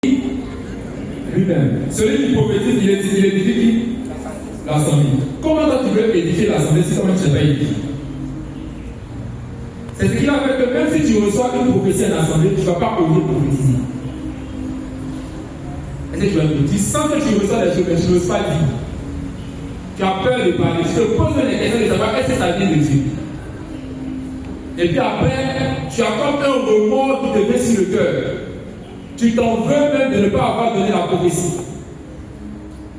lui-même. Celui qui prophétise, il édifie qui? L'assemblée. Comment toi tu veux édifier l'assemblée si toi-même tu n'es pas édifié? C'est ce qui va faire que même si tu reçois une prophétie en assemblée, tu ne vas pas oser prophétiser. Est-ce que tu vas me dire? Tu sens que tu reçois des choses, mais tu n'oses pas dire. Tu as peur de parler. Tu te poses des questions de savoir est-ce que ça vient de Dieu. Et puis après, tu as comme un remords qui te met sur le cœur. Tu t'en veux même de ne pas avoir donné la prophétie.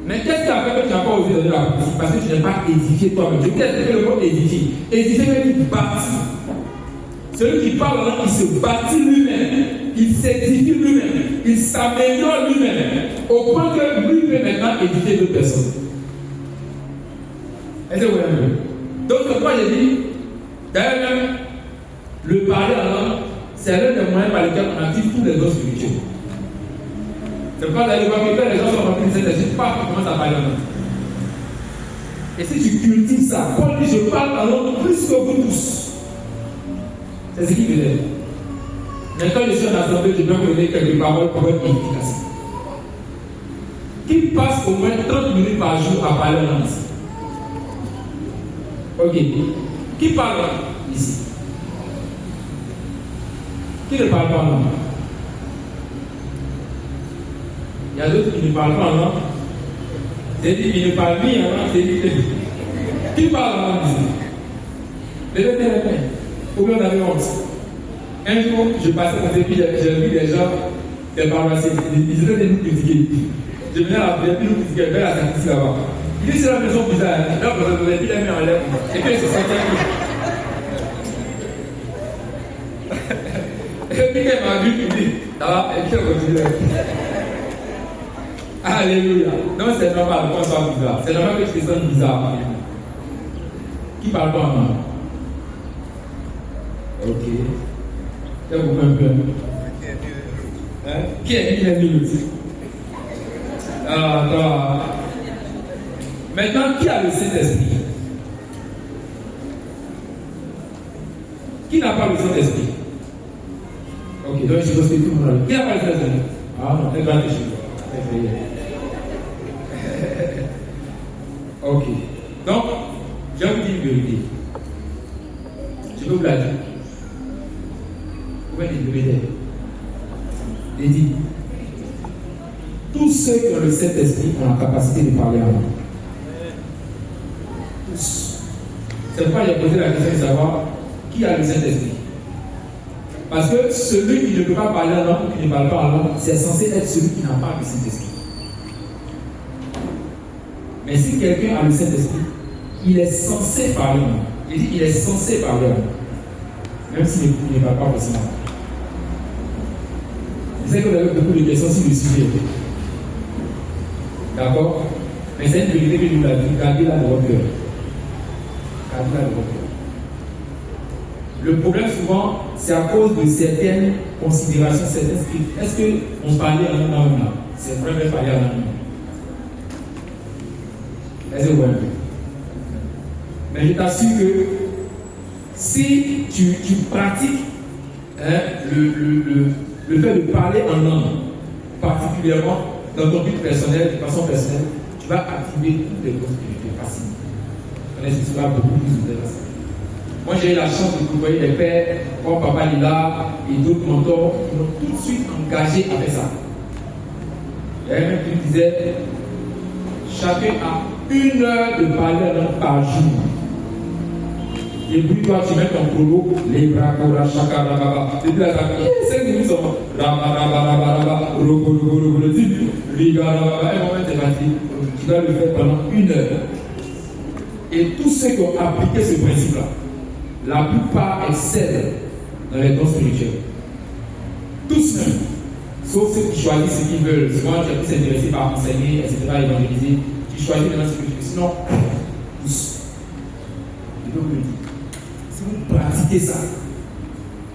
Mais qu'est-ce qui a fait que tu n'as pas osé donner la prophétie? Parce que tu n'es pas édifié toi-même. Je vais expliquer le mot édifier. Édifier veut dire bâtir. Celui qui parle, il se bâtit lui-même. Il s'édifie lui-même. Il s'améliore lui-même. Au point que lui peut maintenant édifier d'autres personnes. Est-ce que vous voyez? Donc, moi j'ai dit, d'ailleurs, le parler en langue, c'est l'un des moyens par lesquels on active tous les dons spirituels. C'est pas d'aller voir quelqu'un, les gens sont remplis de cette étude, pas tu commences à parler en langue. Et si tu cultives ça, Paul dit je parle en langue plus que vous tous. C'est ce qu'il veut dire. Mais quand je suis en assemblée, je dois donner quelques paroles pour être efficace. Qui passe au moins 30 minutes par jour à parler en langue ici? Ok. Qui parle ici? Qui ne parle pas en langue? Il y a d'autres qui ne parlent pas en langue. C'est-à-dire qu'ils ne parlent ni en langue, c'est-à-dire qui parle en langue ici? Les ou bien on avait honte. Un jour, je passais dans ces pays, j'ai vu des gens, des paroissiens, ils étaient venus nous critiquer. Je venais à la prière, puis nous critiquer, vers la sacrifice là-bas. Il dit c'est la maison bizarre, là, vous avez dit la main en l'air, et puis il se sentait un peu. Et puis quand il m'a vu, il dit, ça va, et puis on continue. Alléluia. Non, c'est normal qu'on soit bizarre. C'est normal que tu te sentes bizarre. Qui parle pas en langue? Ok. C'est beaucoup un peu. Hein? Qui est qui les minutes? Maintenant, qui a le Saint-Esprit? Qui n'a pas le Saint-Esprit? Ok, donc je suppose que tout le monde a le. Qui n'a pas le Saint-Esprit? Ah non, c'est grave chez toi. Ok. Donc, je vais vous dire une vérité. Je peux vous la dire. Vous pouvez dire et dit tous ceux qui ont le Saint-Esprit ont la capacité de parler en langue. Tous. C'est pourquoi j'ai posé la question de savoir qui a le Saint-Esprit. Parce que celui qui ne peut pas parler en langue ou qui ne parle pas en langue, c'est censé être celui qui n'a pas le Saint-Esprit. Mais si quelqu'un a le Saint-Esprit, il est censé parler en langue. Il dit qu'il est censé parler en langue. Même s'il ne parle pas forcément. Je sais que vous avez beaucoup de questions sur le sujet. D'accord? Mais c'est une vérité que nous l'avons dit. Gardez-la dans votre cœur. Gardez-la dans votre cœur. Le problème souvent, c'est à cause de certaines considérations, certains scripts. Est-ce qu'on parlait en langue là? C'est vrai de parler en langue. Est-ce que vous voyez? Mais je t'assure que si tu pratiques le fait de parler en langue, particulièrement dans ton but personnel, de façon personnelle, tu vas activer toutes les choses que tu fais facilement. On expliquera beaucoup plus intéressant. Moi, j'ai eu la chance de côtoyer des pères comme Papa Lila et d'autres mentors qui m'ont tout de suite engagé avec ça. Il y avait même qui disait chacun a 1 heure de parler en langue par jour. Et puis toi, tu mets ton chrono, les bras, cora, chaka, rababa. Et puis là, 5 minutes sont rababa, robo, riga, rababa. Un moment, c'est parti. Tu dois le faire pendant 1 heure. Et tous ceux qui ont appliqué ce principe-là, la plupart excellent dans les dons spirituels. Tous même. Sauf ceux qui choisissent ce qu'ils veulent. Souvent, tu es plus intéressé par enseigner, etc., évangéliser. Tu choisis les dons spirituels. Sinon, tous. Je peux vous le dire. Si vous pratiquez ça,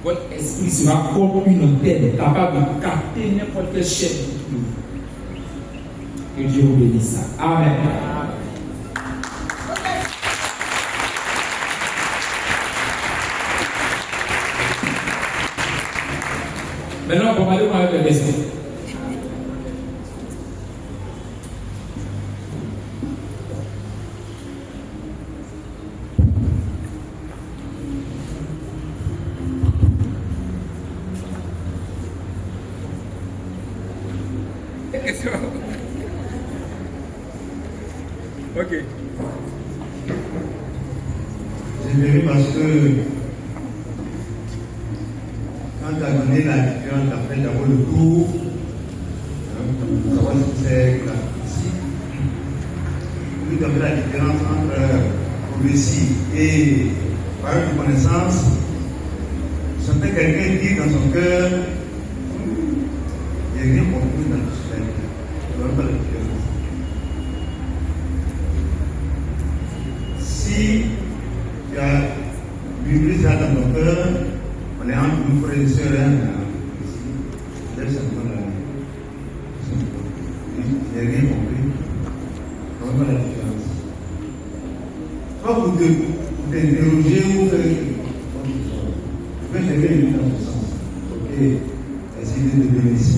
votre esprit sera comme une antenne capable de capter n'importe quelle chaîne. Que Dieu vous bénisse. Amen. Maintenant, on va aller voir avec les questions. Ok. C'est venu parce que quand tu as donné la différence, tu as fait d'abord le tour, pour savoir ce que c'est que la prophétie. Puis tu as fait la différence entre prophétie et parole de connaissance. Sentais quelqu'un dire dans son cœur, il n'y a rien compris dans tout cela. Je ne vois pas la différence. Si tu as vibré ça dans ton cœur, on est entre nous frères et sœurs, laisse simplement la vie. Je n'ai rien compris. Je ne vois pas la différence. Soit vous t'interrogez ou vous faites rien dans ce sens. Ok, essayez de devenir ici.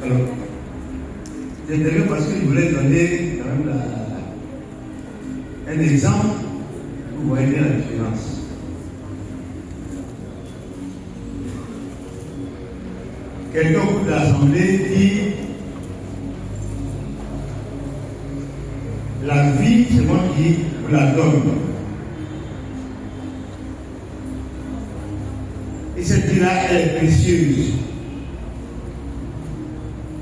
Alors, c'est intéressant parce que je voulais donner quand même un exemple pour vous voyez bien la différence. Quelqu'un au bout de l'assemblée dit la vie, c'est moi qui vous la donne. Et cette vie-là, elle est précieuse.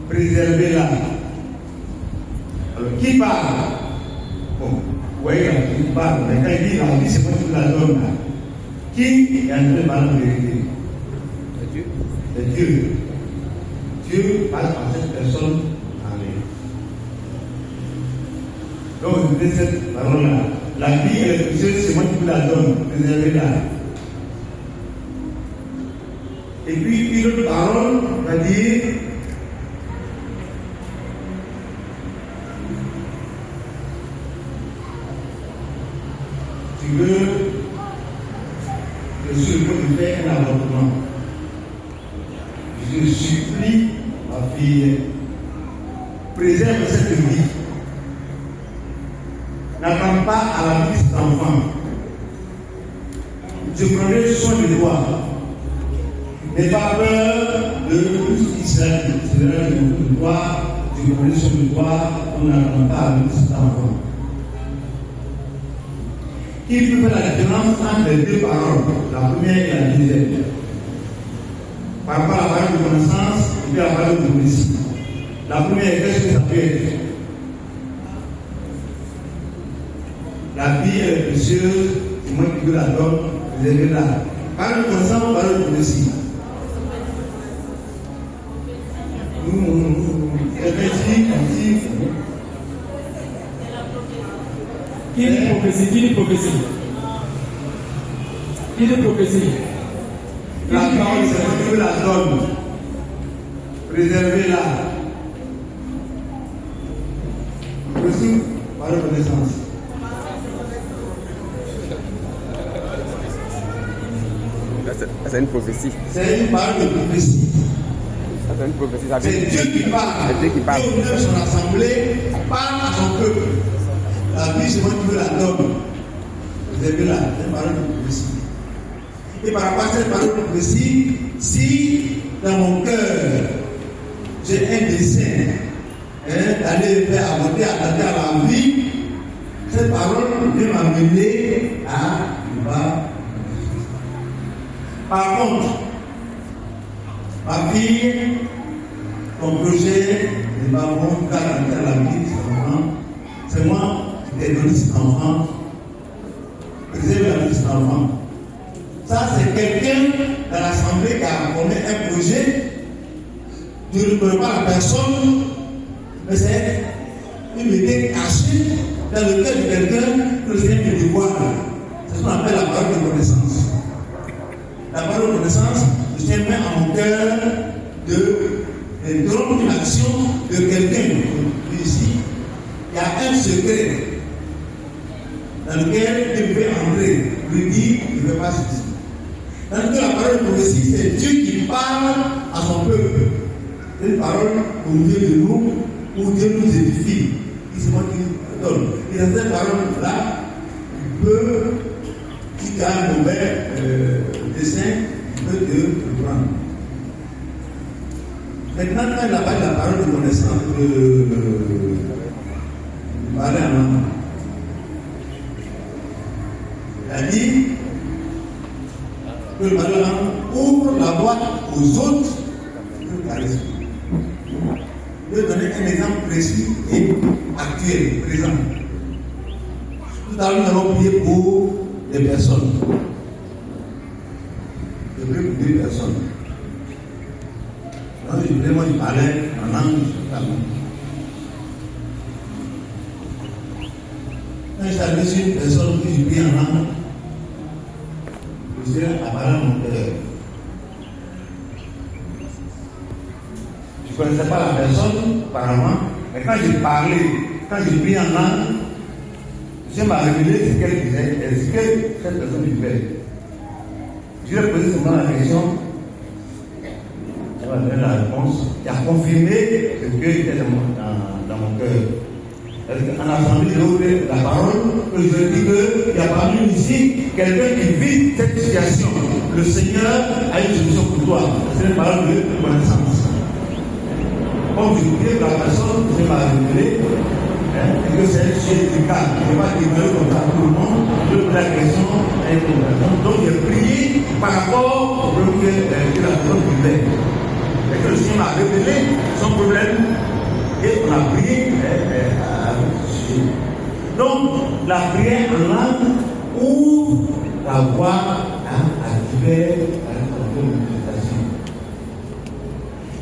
Préservez-la. Alors, qui parle? Bon, vous voyez, qui parle, mais quand il dit la vie, c'est moi qui vous la donne. Qui est en train de parler en vérité? C'est Dieu. Dieu passe par cette personne en l'air. Donc, vous dites cette parole-là. La vie, elle est précieuse, c'est moi qui vous la donne. Préservez-la. Et puis, une autre parole va dire tu veux que je peux faire un avortement. Je supplie ma fille, préserve cette vie. N'attends pas à la vie de cet enfant. Je prendrai soin de toi. N'aie pas peur de tout ce qui sera de toi. Je prendrai soin de toi. On n'attend pas à la vie de cet enfant. Qui peut faire la différence entre les deux paroles, la première et la deuxième? Par rapport à la parole de connaissance et puis la parole de prophétie. La première, qu'est-ce que ça peut être? La vie est précieuse, c'est moi qui vous la donne, vous avez là. Parole de connaissance, parole de prophétie. Qui dit prophétie? Qui dit prophétie? Qui dit prophétie? La parole, c'est moi qui vous la donne. Préservez-la. Prophétie, parole de connaissance. C'est une prophétie. C'est une parole de prophétie. C'est une prophétie. C'est Dieu qui parle. C'est Dieu qui parle. Dieu, au milieu de son assemblée, parle à son peuple. La vie, c'est moi qui veux la donne. Vous avez là, c'est une parole de prophétie. Et par rapport à cette parole de prophétie, si dans mon cœur, j'ai un dessein d'aller vers aborder, à la vie, cette parole vient m'amener à ne pas. Par contre, ma fille, ton projet n'est pas bon, car dans la vie de cet enfant, c'est moi qui t'ai donné cet enfant, préserve la vie de cet enfant. Ça, c'est quelqu'un dans l'assemblée qui a formé un projet. Je ne connais pas la personne, mais c'est une idée cachée dans le cœur de quelqu'un que le Seigneur me dévoile. C'est ce qu'on appelle la parole de connaissance. La parole de connaissance, le Seigneur met en mon cœur de drôle une action de quelqu'un ici. Il y a un secret dans lequel il veut entrer, lui dit, il ne veut pas ceci. Tandis que la parole de prophétie, c'est Dieu qui parle à son peuple. C'est une parole au milieu de nous, où Dieu nous édifie. C'est moi qui donne. Et dans cette parole-là, il peut, si tu as un mauvais dessein, que Dieu te prend. Maintenant, quand il a parlé de la parole de connaissance, de parler en langue, il a dit que le parler en langue ouvre la voie aux autres de le charisme. Je vais donner un exemple précis et actuel, présent. Tout à l'heure, nous allons prier pour des personnes. Je prie pour 2 personnes. Donc, je voulais, moi, je parlais en langue, quand je suis arrivé sur une personne qui je prie en langue, le Seigneur a parlé à mon cœur. Je ne connaissais pas la personne, apparemment, mais quand j'ai parlé, quand j'ai pris en langue, Dieu m'a révélé ce qu'elle disait et ce que cette personne vivait. Je lui ai posé seulement la question, elle m'a donné la réponse, qui a confirmé ce que était dans mon cœur. En assemblée, j'ai ouvert la parole, que je dis qu'il y a parmi nous ici quelqu'un qui vit cette situation. Le Seigneur a une solution pour toi. C'est une parole de connaissance. Comme je prie pour la personne, je m'a révélé, et que c'est du cas. Je ne vais pas dire comme ça à tout le monde. Je pose la question à une personne. Donc j'ai prié par rapport au problème que la personne vivait. Et que le Seigneur m'a révélé son problème. Et on a prié. Donc la prière en langue ouvre la voie à diverses manifestations.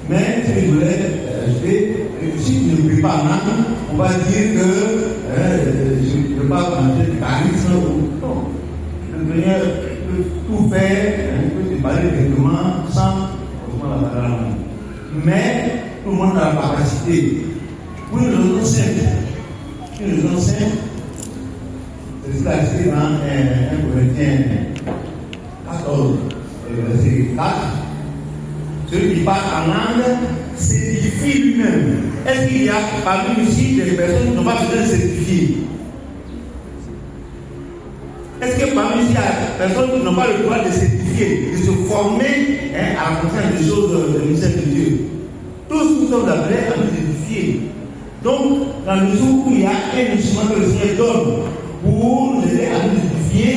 Mais ce que je voulais ajouter, si tu ne pries pas en langue, on va dire que je ne peux pas manger de charisme. Non. Le Seigneur peut tout faire, il peut te parler directement sans la parole. Mais tout le monde a la capacité. Pour une raison simple. Une raison simple. C'est ce qu'il a écrit dans 1 Corinthiens 14, verset 4. Celui qui parle en langue s'édifie lui-même. Est-ce qu'il y a parmi nous ici des personnes qui n'ont pas besoin de s'édifier? Est-ce que parmi nous ici il y a des personnes qui n'ont pas le droit de s'édifier, de se former à la connaissance des choses de l'univers de Dieu? Tous nous sommes appelés à nous édifier. Donc, dans le jour où il y a un instrument que le Seigneur donne pour nous aider à nous édifier,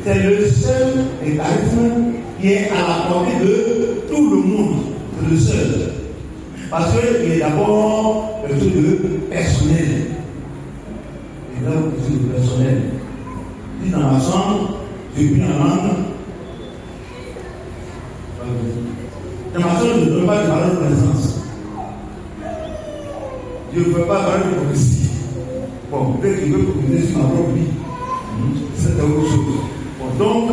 c'est le seul charisme qui est à la portée de tout le monde. C'est le seul. Parce qu'il est d'abord le truc de personnel. Et là, le truc de personnel. Si dans ma chambre, je prie en langue. Dans ma chambre, je ne donne pas de parole de connaissance. Je ne veux pas parler de prophétie. Bon, peut-être qu'il veut prophétiser sur ma propre vie. C'est autre chose. Bon, donc,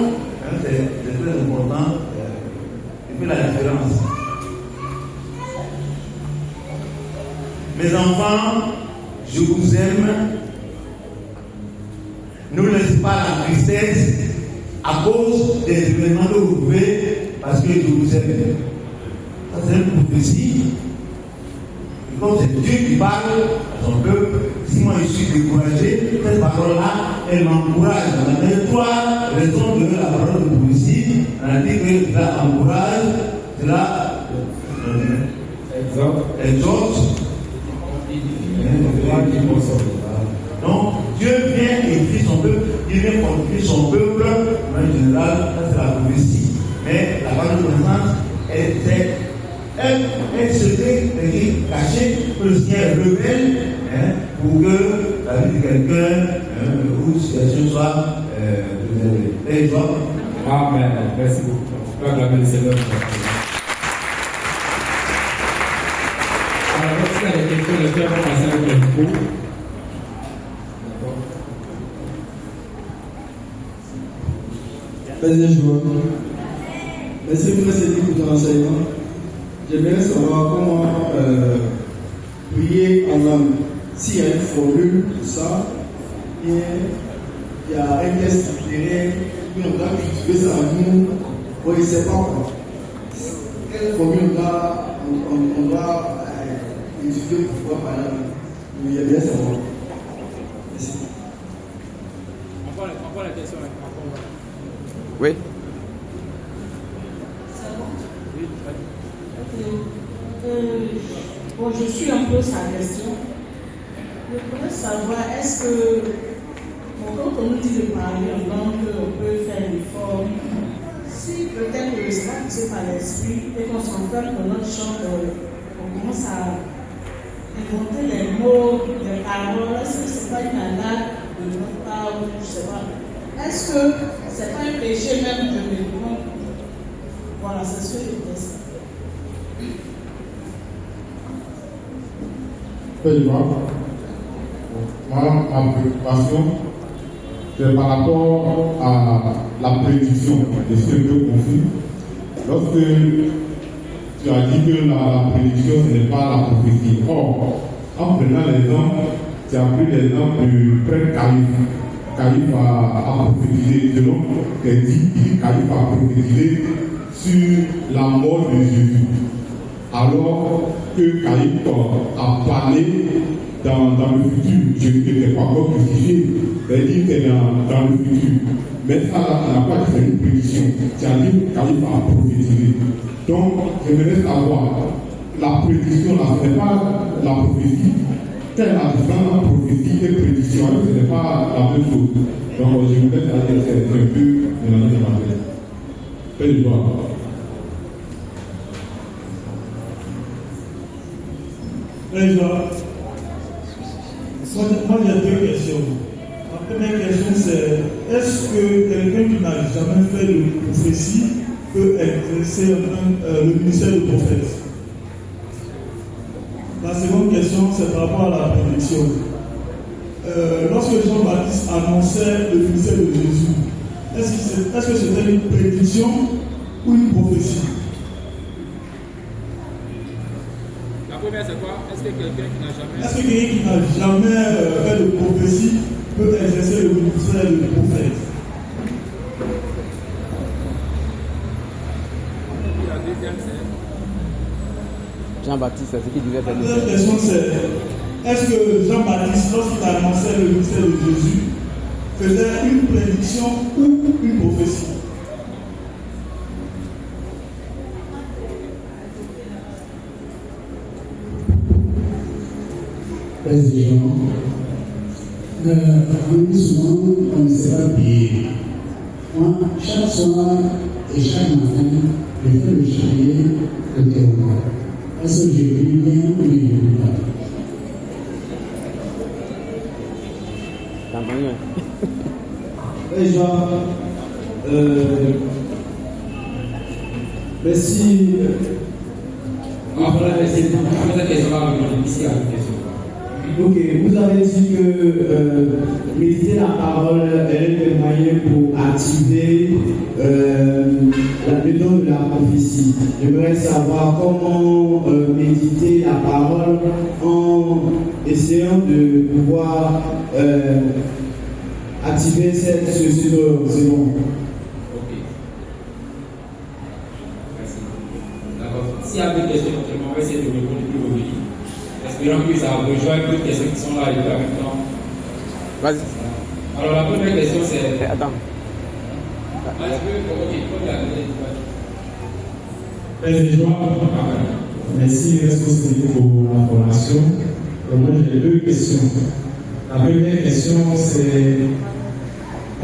c'est très important. Il fait la différence. Mes enfants, je vous aime. Ne laissez pas la tristesse à cause des événements que vous vivez parce que je vous aime. Ça, c'est une prophétie. Comme c'est Dieu qui parle à son peuple, si moi je suis découragé, cette parole-là, elle m'encourage. On a donné 3 raisons de la parole de prophétie. On a dit que cela encourage, cela exhorte. Donc, Dieu vient édifier son peuple, Dieu vient fortifier son peuple, en général, ça c'est la prophétie. Mais la parole de connaissance, c'est un secret caché que le Seigneur révèle pour que la vie de quelqu'un ou une situation soit révélée. Amen. Merci beaucoup. Acclamez le Seigneur. Alors, s'il y a des questions, les frères vont passer avec le micro. Vas-y, joueur. Merci pour ton enseignement. J'aimerais savoir comment prier en langue. S'il y a une formule pour ça, il y a un test littéraire, puis on doit cultiver ça en nous. Bon, il ne sait pas quoi. Quelle formule on doit étudier pour pouvoir parler en langue? Il y a bien savoir. Merci. Oui. Bon, je suis un peu sa question. Je voudrais savoir, est-ce que, quand on nous dit de parler en langue, on peut faire l'effort. Si peut-être que c'est pas poussé par l'esprit et qu'on s'enferme dans notre champ, on commence à inventer les mots, les paroles, est-ce que c'est pas une alarme de notre part, je sais pas. Est-ce que c'est pas un péché même de l'élément? Voilà, c'est ce que je pense. Ma préoccupation, c'est par rapport à la prédiction de ce deux conflits. Lorsque tu as dit que la prédiction, ce n'est pas la prophétie. Or, en prenant l'exemple, tu as pris l'exemple du prêtre Caïphe. Caïphe a prophétisé, selon ce qu'il dit, Caïphe a prophétisé sur la mort de Jésus. Alors que Caïphe a parlé dans le futur, Jésus n'était pas encore crucifié, c'est-à-dire qu'il est dans le futur. Mais ça, n'a pas fait une prédiction. C'est-à-dire que Caïphe a prophétisé. Donc, j'aimerais savoir, la prédiction, là, ce n'est pas la prophétie. Quelle est la différence entre prophétie et prédiction? Alors, ce n'est pas la même chose. Donc, je voudrais dire que c'est un peu mélangé dans ma tête. Faites voir. Moi, j'ai deux questions. La première question, c'est est-ce que quelqu'un qui n'a jamais fait de prophétie peut exercer le ministère de prophète? La seconde question, c'est par rapport à la prédiction. Lorsque Jean-Baptiste annonçait le ministère de Jésus, est-ce que c'était une prédiction ou une prophétie? La première, c'est quoi? Est-ce que quelqu'un qui n'a jamais fait de prophétie peut exercer le ministère de prophète? La deuxième, c'est Jean-Baptiste, c'est ce qu'il disait. La deuxième question, c'est est-ce que Jean-Baptiste, lorsqu'il annonçait le ministère de Jésus, faisait une prédiction ou une prophétie? Président, on dit souvent qu'on ne sait pas payer. Moi, chaque soir et chaque matin, je fais le charier de terreau. Est-ce que je vis bien ou je ne vis pas? Président, merci. Ok, vous avez dit que méditer la parole est le moyen pour activer le don de la prophétie. J'aimerais savoir comment méditer la parole en essayant de pouvoir activer ce don. Ok. Merci. D'accord. S'il y a des questions, on va essayer de répondre plus au début. Espérons que ça rejoint toutes les questions qui sont là et en même temps. Vas-y. Alors la première question c'est. Attends. Merci responsabilité pour l'information. Moi j'ai deux questions. La première question c'est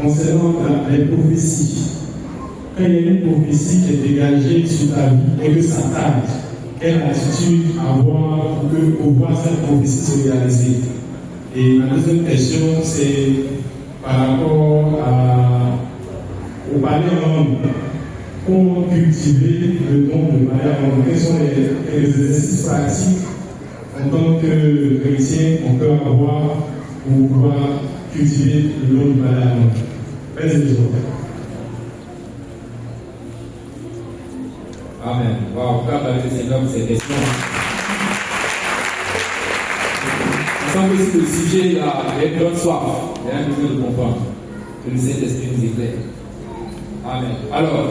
concernant les prophéties. Quand il y a une prophétie qui est dégagée sur ta vie et que ça tarde, quelle attitude avoir pour voir cette prophétie se réaliser? Et ma deuxième question, c'est par rapport au parler en langue. Comment cultiver le don de parler en langue? Quels sont les exercices pratiques en tant que chrétien qu'on peut avoir pour pouvoir cultiver le don de parler en langue? Merci. Amen. Wow, quand avec le Seigneur pour ces questions. Il semble que le sujet est donne soif. Il y a un besoin de comprendre. Que le Saint-Esprit nous éclaire. Amen. Alors,